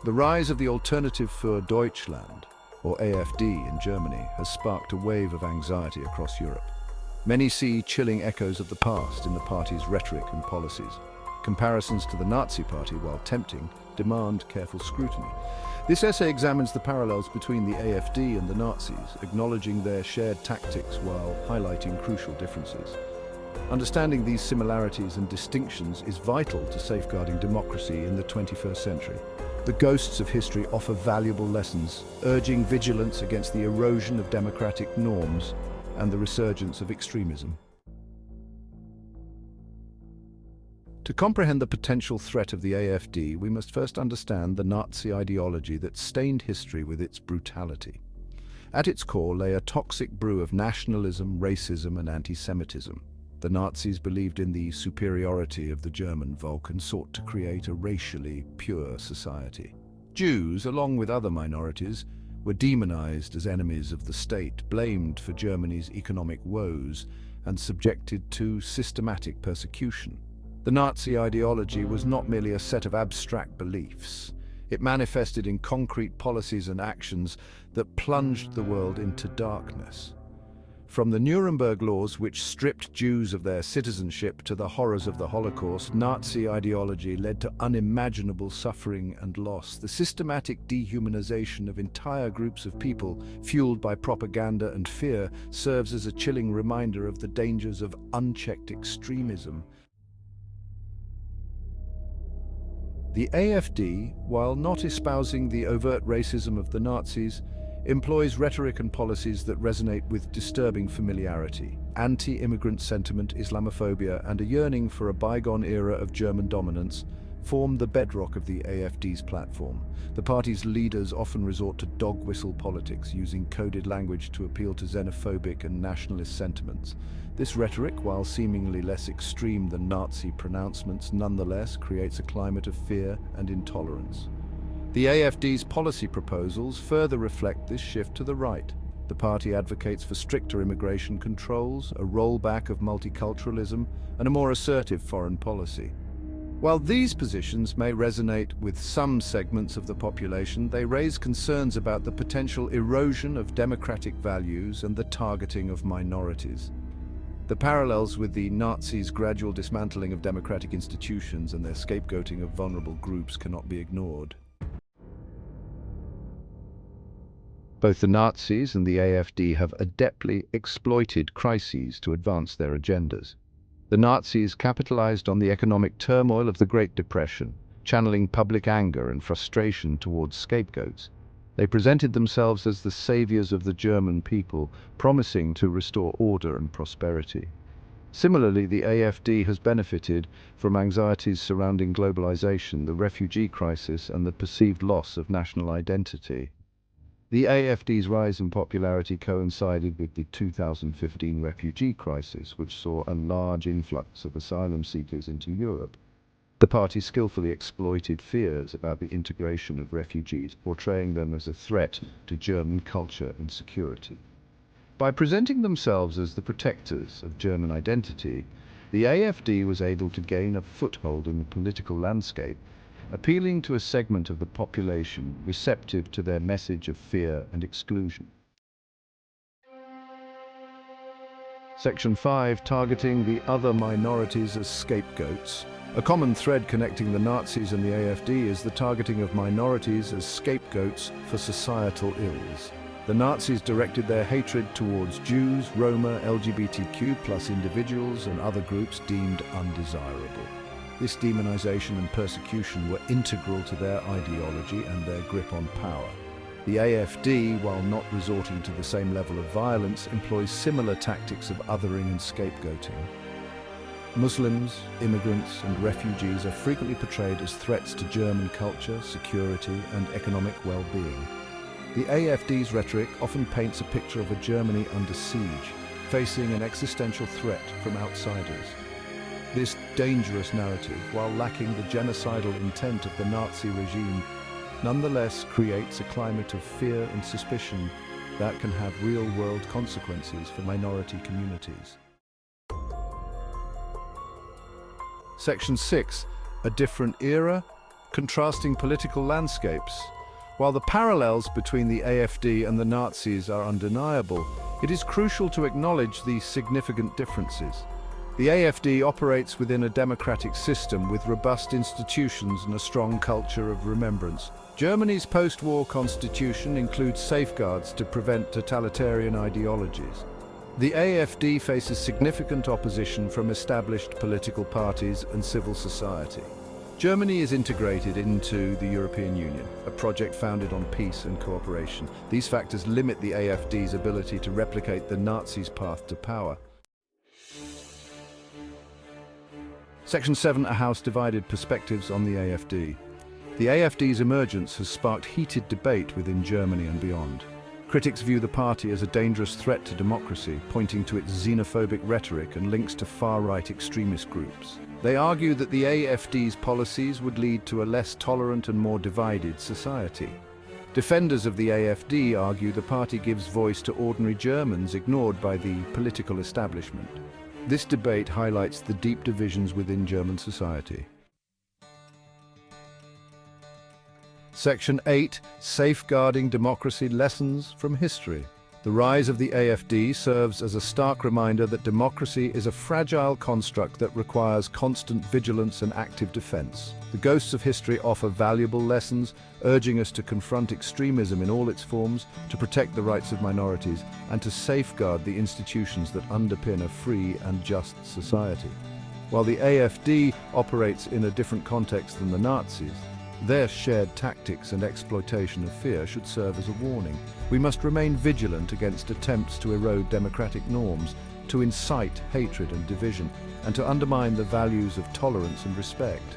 The rise of the Alternative für Deutschland, or AfD in Germany, has sparked a wave of anxiety across Europe. Many see chilling echoes of the past in the party's rhetoric and policies. Comparisons to the Nazi Party, while tempting, demand careful scrutiny. This essay examines the parallels between the AfD and the Nazis, acknowledging their shared tactics while highlighting crucial differences. Understanding these similarities and distinctions is vital to safeguarding democracy in the 21st century. The ghosts of history offer valuable lessons, urging vigilance against the erosion of democratic norms and the resurgence of extremism. To comprehend the potential threat of the AfD, we must first understand the Nazi ideology that stained history with its brutality. At its core lay a toxic brew of nationalism, racism, and anti-Semitism. The Nazis believed in the superiority of the German Volk and sought to create a racially pure society. Jews, along with other minorities, were demonized as enemies of the state, blamed for Germany's economic woes, and subjected to systematic persecution. The Nazi ideology was not merely a set of abstract beliefs. It manifested in concrete policies and actions that plunged the world into darkness. From the Nuremberg laws, which stripped Jews of their citizenship, to the horrors of the Holocaust, Nazi ideology led to unimaginable suffering and loss. The systematic dehumanization of entire groups of people, fueled by propaganda and fear, serves as a chilling reminder of the dangers of unchecked extremism. The AfD, while not espousing the overt racism of the Nazis, employs rhetoric and policies that resonate with disturbing familiarity. Anti-immigrant sentiment, Islamophobia, and a yearning for a bygone era of German dominance form the bedrock of the AfD's platform. The party's leaders often resort to dog-whistle politics, using coded language to appeal to xenophobic and nationalist sentiments. This rhetoric, while seemingly less extreme than Nazi pronouncements, nonetheless creates a climate of fear and intolerance. The AfD's policy proposals further reflect this shift to the right. The party advocates for stricter immigration controls, a rollback of multiculturalism, and a more assertive foreign policy. While these positions may resonate with some segments of the population, they raise concerns about the potential erosion of democratic values and the targeting of minorities. The parallels with the Nazis' gradual dismantling of democratic institutions and their scapegoating of vulnerable groups cannot be ignored. Both the Nazis and the AfD have adeptly exploited crises to advance their agendas. The Nazis capitalized on the economic turmoil of the Great Depression, channeling public anger and frustration towards scapegoats. They presented themselves as the saviors of the German people, promising to restore order and prosperity. Similarly, the AfD has benefited from anxieties surrounding globalization, the refugee crisis, and the perceived loss of national identity. The AfD's rise in popularity coincided with the 2015 refugee crisis, which saw a large influx of asylum seekers into Europe. The party skillfully exploited fears about the integration of refugees, portraying them as a threat to German culture and security. By presenting themselves as the protectors of German identity, the AfD was able to gain a foothold in the political landscape, appealing to a segment of the population receptive to their message of fear and exclusion. Section 5, targeting the other minorities as scapegoats. A common thread connecting the Nazis and the AfD is the targeting of minorities as scapegoats for societal ills. The Nazis directed their hatred towards Jews, Roma, LGBTQ+ individuals, and other groups deemed undesirable. This demonization and persecution were integral to their ideology and their grip on power. The AfD, while not resorting to the same level of violence, employs similar tactics of othering and scapegoating. Muslims, immigrants, and refugees are frequently portrayed as threats to German culture, security, and economic well-being. The AfD's rhetoric often paints a picture of a Germany under siege, facing an existential threat from outsiders. This dangerous narrative, while lacking the genocidal intent of the Nazi regime, nonetheless creates a climate of fear and suspicion that can have real-world consequences for minority communities. Section 6. A different era, contrasting political landscapes. While the parallels between the AfD and the Nazis are undeniable, it is crucial to acknowledge the significant differences. The AfD operates within a democratic system with robust institutions and a strong culture of remembrance. Germany's post-war constitution includes safeguards to prevent totalitarian ideologies. The AfD faces significant opposition from established political parties and civil society. Germany is integrated into the European Union, a project founded on peace and cooperation. These factors limit the AfD's ability to replicate the Nazis' path to power. Section 7. A House divided perspectives on the AfD. The AfD's emergence has sparked heated debate within Germany and beyond. Critics view the party as a dangerous threat to democracy, pointing to its xenophobic rhetoric and links to far-right extremist groups. They argue that the AfD's policies would lead to a less tolerant and more divided society. Defenders of the AfD argue the party gives voice to ordinary Germans ignored by the political establishment. This debate highlights the deep divisions within German society. Section 8. Safeguarding Democracy Lessons from History. The rise of the AfD serves as a stark reminder that democracy is a fragile construct that requires constant vigilance and active defense. The ghosts of history offer valuable lessons, urging us to confront extremism in all its forms, to protect the rights of minorities, and to safeguard the institutions that underpin a free and just society. While the AfD operates in a different context than the Nazis, their shared tactics and exploitation of fear should serve as a warning. We must remain vigilant against attempts to erode democratic norms, to incite hatred and division, and to undermine the values of tolerance and respect.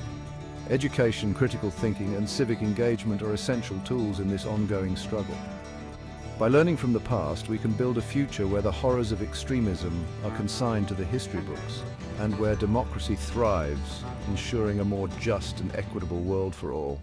Education, critical thinking, and civic engagement are essential tools in this ongoing struggle. By learning from the past, we can build a future where the horrors of extremism are consigned to the history books, and where democracy thrives, ensuring a more just and equitable world for all.